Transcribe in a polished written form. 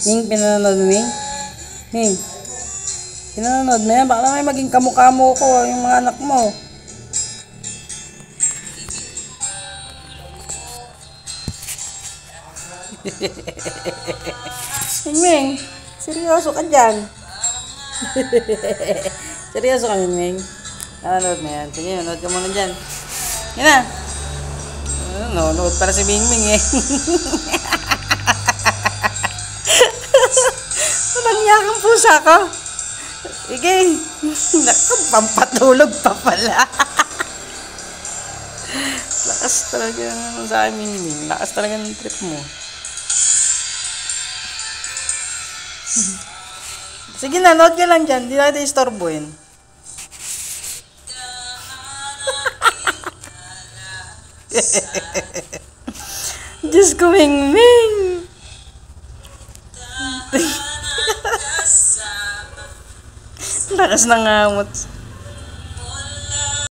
Ming, pinanonood mo, Ming? Ming, pinanonood mo yan? Baka may maging kamukha-mo ko yung mga anak mo. Ming, seryoso ka dyan. Seryoso ka, Ming. Nanonood mo yan. Sige, nanonood ka muna dyan. Yan na. Nanonood para si Ming Ming eh. Nangyakang pusa ka. Sige. Naku, pampatulog pa pala. Lakas talaga sa akin, Ming Ming. Lakas talaga ng trip mo. Sige na, note ka lang dyan. Di natin istorbohin. Diyos ko, Ming Ming. Lakas ng ngamot.